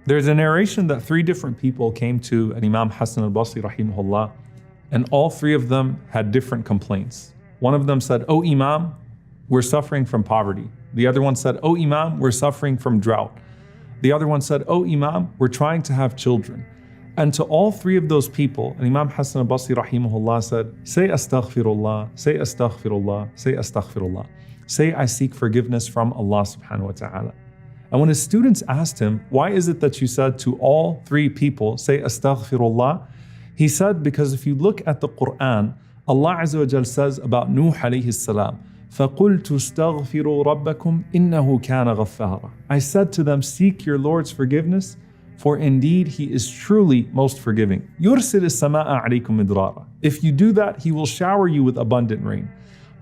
There's a narration that 3 different people came to an Imam Hassan al-Basri rahimahullah, and all 3 of them had different complaints. One of them said, "Oh Imam, we're suffering from poverty." The other one said, "Oh Imam, we're suffering from drought." The other one said, "Oh Imam, we're trying to have children." And to all 3 of those people, Imam Hassan al-Basri rahimahullah said, "Say astaghfirullah, say astaghfirullah, say astaghfirullah. Say I seek forgiveness from Allah subhanahu wa ta'ala." And when his students asked him, "Why is it that you said to all 3 people, say astaghfirullah?" He said, because if you look at the Qur'an, Allah Azza wa Jal says about Nuh alayhi salam, فَقُلْتُ اسْتَغْفِرُوا رَبَّكُمْ إِنَّهُ كَانَ غَفَّارًا. I said to them, seek your Lord's forgiveness, for indeed He is truly most forgiving. يُرْسِلِ السَّمَاءَ عَلَيْكُمْ مِدْرَارًا. If you do that, He will shower you with abundant rain.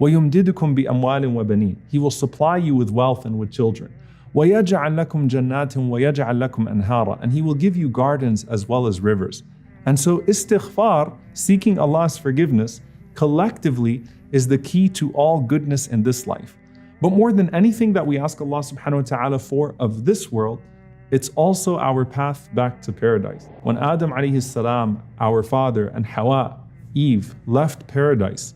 وَيُمْدِدُكُمْ بِأَمْوَالٍ وَبَنِينَ. He will supply you with wealth and with children. وَيَجْعَلْ لَكُمْ جَنَّاتٍ وَيَجْعَلْ لَكُمْ أَنْهَارًا. And He will give you gardens as well as rivers. And so istighfar, seeking Allah's forgiveness, collectively is the key to all goodness in this life. But more than anything that we ask Allah subhanahu wa ta'ala for of this world, it's also our path back to paradise. When Adam alayhi salam, our father, and Hawa, Eve, left paradise,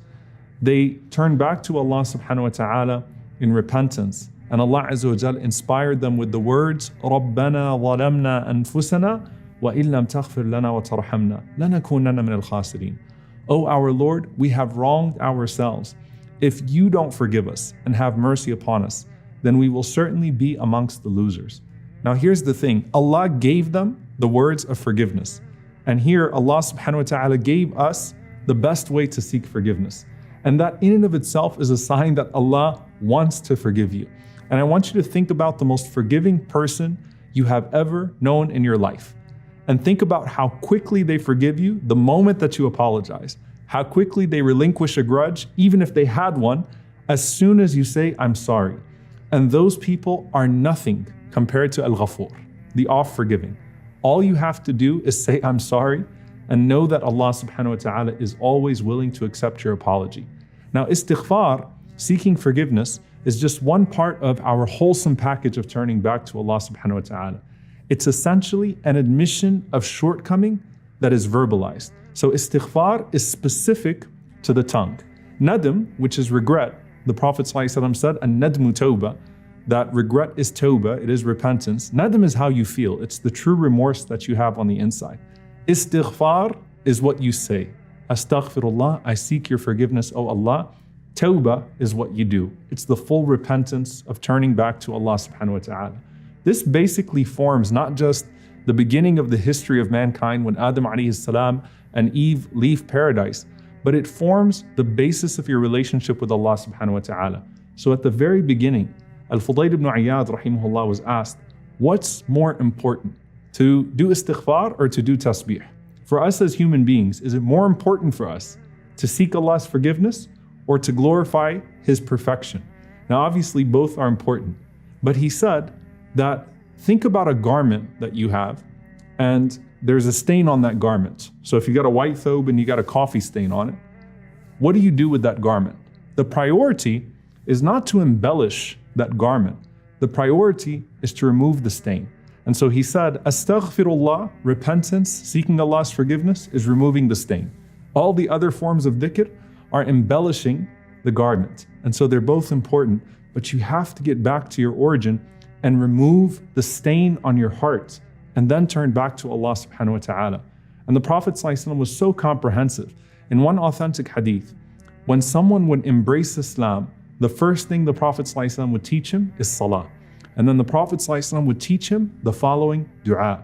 they turned back to Allah subhanahu wa ta'ala in repentance. And Allah Azza wa Jal inspired them with the words, رَبَّنَا ظَلَمْنَا أَنفُسَنَا وَإِن لَمْ تَغْفِرْ لَنَا وَتَرْحَمْنَا لَنَكُونَنَّ مِنَ الْخَاسِرِينَ. O our Lord, we have wronged ourselves. If you don't forgive us and have mercy upon us, then we will certainly be amongst the losers. Now here's the thing, Allah gave them the words of forgiveness. And here Allah subhanahu wa ta'ala gave us the best way to seek forgiveness. And that in and of itself is a sign that Allah wants to forgive you. And I want you to think about the most forgiving person you have ever known in your life. And think about how quickly they forgive you the moment that you apologize. How quickly they relinquish a grudge, even if they had one, as soon as you say, "I'm sorry." And those people are nothing compared to Al-Ghafur, the oft-forgiving. All you have to do is say, "I'm sorry," and know that Allah subhanahu wa ta'ala is always willing to accept your apology. Now, istighfar, seeking forgiveness, is just one part of our wholesome package of turning back to Allah subhanahu wa ta'ala. It's essentially an admission of shortcoming that is verbalized. So istighfar is specific to the tongue. Nadm, which is regret, the Prophet ﷺ said, "An-nadmu tawbah," that regret is tawbah, it is repentance. Nadm is how you feel, it's the true remorse that you have on the inside. Istighfar is what you say. Astaghfirullah, I seek your forgiveness, O Allah. Tawbah is what you do. It's the full repentance of turning back to Allah subhanahu wa ta'ala. This basically forms not just the beginning of the history of mankind when Adam alayhi salam and Eve leave paradise, but it forms the basis of your relationship with Allah subhanahu wa ta'ala. So at the very beginning, Al-Fudayl ibn Iyad rahimahullah was asked, what's more important, to do istighfar or to do tasbih? For us as human beings, is it more important for us to seek Allah's forgiveness or to glorify His perfection? Now obviously both are important, but he said that think about a garment that you have and there's a stain on that garment. So if you got a white thobe and you got a coffee stain on it, what do you do with that garment? The priority is not to embellish that garment. The priority is to remove the stain. And so he said, astaghfirullah, repentance, seeking Allah's forgiveness, is removing the stain. All the other forms of dhikr are embellishing the garment. And so they're both important, but you have to get back to your origin and remove the stain on your heart and then turn back to Allah subhanahu wa ta'ala. And the Prophet ﷺ was so comprehensive. In one authentic hadith, when someone would embrace Islam, the first thing the Prophet ﷺ would teach him is salah. And then the Prophet ﷺ would teach him the following du'a.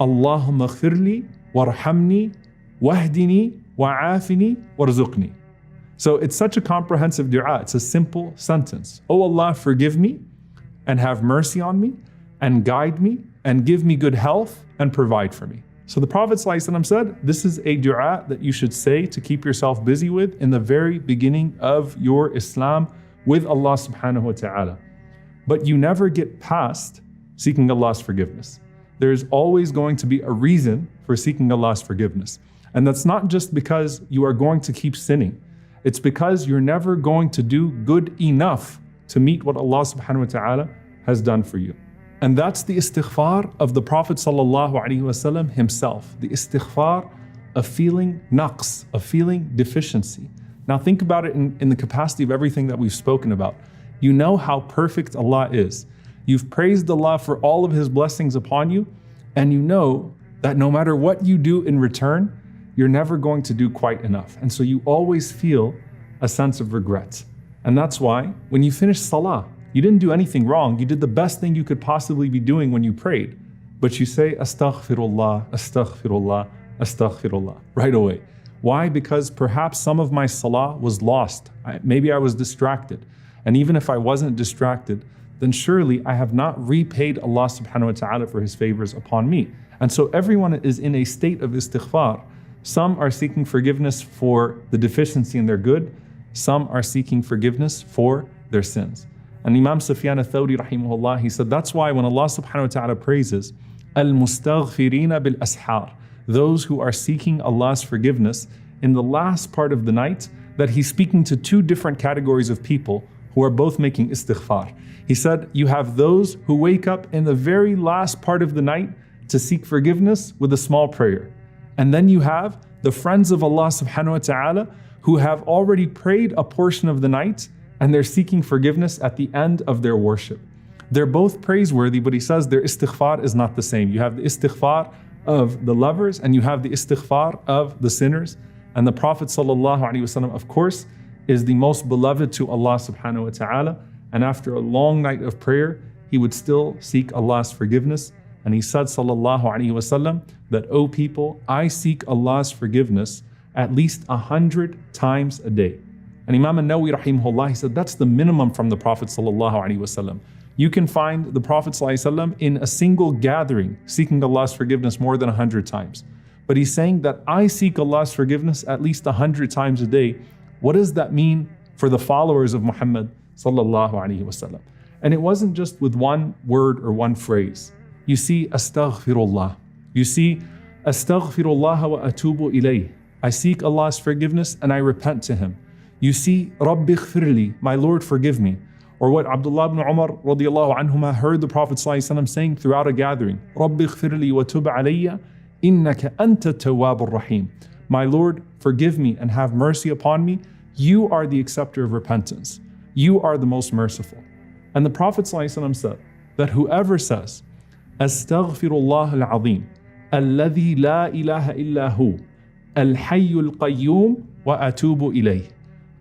Allahumma ghfirli warhamni wahdini wa'afini warzuqni. So it's such a comprehensive du'a. It's a simple sentence. Oh Allah, forgive me and have mercy on me and guide me and give me good health and provide for me. So the Prophet ﷺ said, this is a du'a that you should say to keep yourself busy with in the very beginning of your Islam with Allah subhanahu wa ta'ala. But you never get past seeking Allah's forgiveness. There's always going to be a reason for seeking Allah's forgiveness. And that's not just because you are going to keep sinning. It's because you're never going to do good enough to meet what Allah subhanahu wa ta'ala has done for you. And that's the istighfar of the Prophet ﷺ himself. The istighfar of feeling naqs, of feeling deficiency. Now think about it in the capacity of everything that we've spoken about. You know how perfect Allah is. You've praised Allah for all of His blessings upon you, and you know that no matter what you do in return, you're never going to do quite enough. And so you always feel a sense of regret. And that's why when you finish salah, you didn't do anything wrong. You did the best thing you could possibly be doing when you prayed. But you say, astaghfirullah, astaghfirullah, astaghfirullah, right away. Why? Because perhaps some of my salah was lost. Maybe I was distracted. And even if I wasn't distracted, then surely I have not repaid Allah subhanahu wa ta'ala for His favors upon me. And so everyone is in a state of istighfar. Some are seeking forgiveness for the deficiency in their good. Some are seeking forgiveness for their sins. And Imam Sufyan al-Thawri rahimahullah, he said, that's why when Allah subhanahu wa ta'ala praises, al-mustaghfirina bil-ashar, those who are seeking Allah's forgiveness in the last part of the night, that He's speaking to two different categories of people who are both making istighfar. He said, you have those who wake up in the very last part of the night to seek forgiveness with a small prayer. And then you have the friends of Allah subhanahu wa ta'ala who have already prayed a portion of the night and they're seeking forgiveness at the end of their worship. They're both praiseworthy, but he says their istighfar is not the same. You have the istighfar of the lovers and you have the istighfar of the sinners. And the Prophet ﷺ, of course, is the most beloved to Allah subhanahu wa ta'ala. And after a long night of prayer, he would still seek Allah's forgiveness. And he said, sallallahu alaihi wasallam, that, O people, I seek Allah's forgiveness at least 100 times a day. And Imam al-Nawawi rahimahullah, he said that's the minimum from the Prophet sallallahu alaihi wasallam. You can find the Prophet sallallahu alaihi wasallam in a single gathering seeking Allah's forgiveness more than 100 times. But he's saying that I seek Allah's forgiveness at least 100 times a day. What does that mean for the followers of Muhammad sallallahu alaihi wasallam? And it wasn't just with one word or one phrase. You see, astaghfirullah. You see, astaghfirullah wa atubu ilayh. I seek Allah's forgiveness and I repent to Him. You see, Rabbi ighfirli, my Lord forgive me. Or what Abdullah ibn Umar radiallahu anhuma heard the Prophet ﷺ saying throughout a gathering, Rabbi ighfirli wa tub alayya, innaka anta tawwabur rahim. My Lord, forgive me and have mercy upon me. You are the acceptor of repentance. You are the most merciful. And the Prophet ﷺ said that whoever says, Astaghfirullah al-azim, alladhi la ilaha illa hu, al-hayyul qayyum wa atubu ilayh.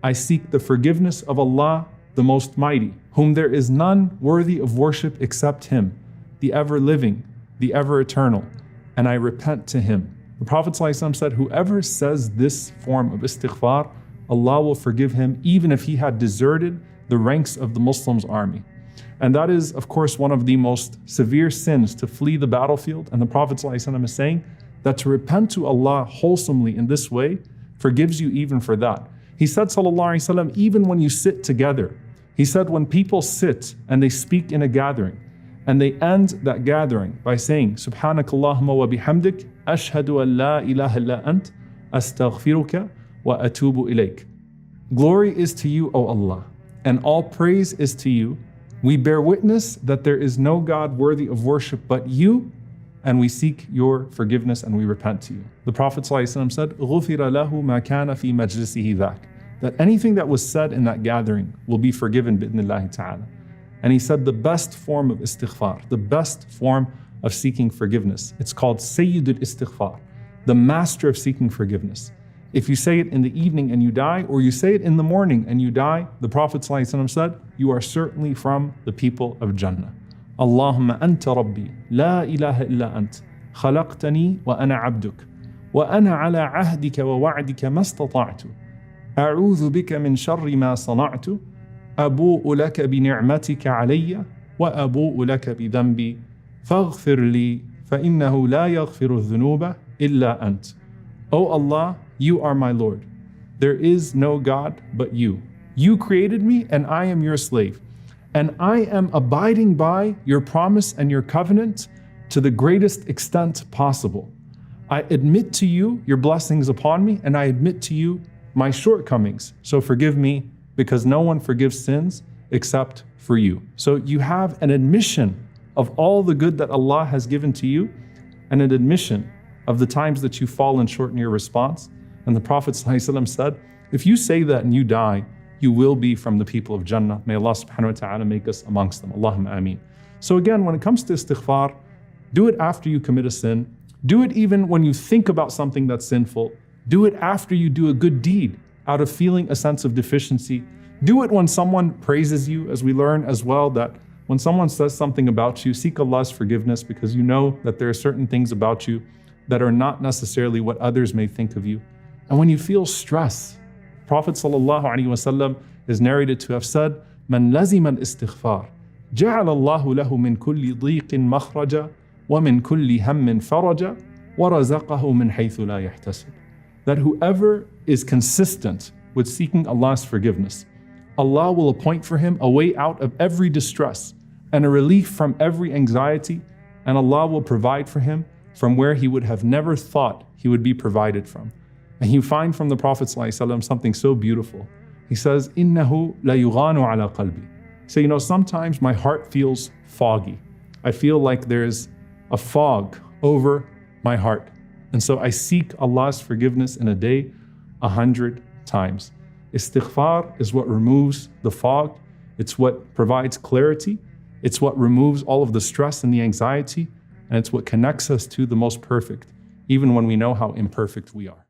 I seek the forgiveness of Allah, the Most Mighty, whom there is none worthy of worship except Him, the ever-living, the ever-eternal, and I repent to Him. The Prophet ﷺ said, whoever says this form of istighfar, Allah will forgive him even if he had deserted the ranks of the Muslims' army. And that is, of course, one of the most severe sins, to flee the battlefield. And the Prophet ﷺ is saying that to repent to Allah wholesomely in this way forgives you even for that. He said, sallallahu alaihi wasallam, even when you sit together, he said when people sit and they speak in a gathering, and they end that gathering by saying, Subhanakallahumma wa bihamdik, ashhadu an la ilaha illa ant, astaghfiruka wa atubu ilayk. Glory is to you, O Allah, and all praise is to you. We bear witness that there is no God worthy of worship but you, and we seek your forgiveness and we repent to you. The Prophet ﷺ said, غُفِرَ لَهُ مَا كَانَ فِي مَجْلِسِهِ ذَاك, that anything that was said in that gathering will be forgiven bi'idhnillahi ta'ala. And he said the best form of istighfar, the best form of seeking forgiveness, it's called Sayyidul Istighfār, the master of seeking forgiveness. If you say it in the evening and you die, or you say it in the morning and you die, the Prophet ﷺ said, you are certainly from the people of Jannah. Allahumma anta rabbi, la ilaha illa ant, khalaqtani wa ana abduk, wa ana ala ahdika wa wa'dika mastata'tu, a'udhu bika min sharri ma sana'tu, abu'u laka bi ni'matika alayya, wa abu'u laka bi dhanbi, faghfir li, fa innahu la yaghfiru dhunuba illa ant. O Allah, you are my Lord. There is no God but you. You created me and I am your slave. And I am abiding by your promise and your covenant to the greatest extent possible. I admit to you your blessings upon me, and I admit to you my shortcomings. So forgive me, because no one forgives sins except for you. So you have an admission of all the good that Allah has given to you, and an admission of the times that you've fallen short in your response. And the Prophet ﷺ said, if you say that and you die, you will be from the people of Jannah. May Allah subhanahu wa ta'ala make us amongst them. Allahumma ameen. So again, when it comes to istighfar, do it after you commit a sin. Do it even when you think about something that's sinful. Do it after you do a good deed out of feeling a sense of deficiency. Do it when someone praises you, as we learn as well that when someone says something about you, seek Allah's forgiveness, because you know that there are certain things about you that are not necessarily what others may think of you. And when you feel stress, Prophet ﷺ is narrated to have said, "Man lazima al-istighfar, ja'ala Allahu lahu min kulli dhiqin makhraja, wa min kulli hammin faraja, wa razaqahu min haythu la yahtasib." That whoever is consistent with seeking Allah's forgiveness, Allah will appoint for him a way out of every distress and a relief from every anxiety, and Allah will provide for him from where he would have never thought he would be provided from. And you find from the Prophet ﷺ something so beautiful. He says, "Innahu la yughanu ala qalbi." So sometimes my heart feels foggy. I feel like there's a fog over my heart. And so I seek Allah's forgiveness in a day 100 times. Istighfar is what removes the fog. It's what provides clarity. It's what removes all of the stress and the anxiety. And it's what connects us to the most perfect, even when we know how imperfect we are.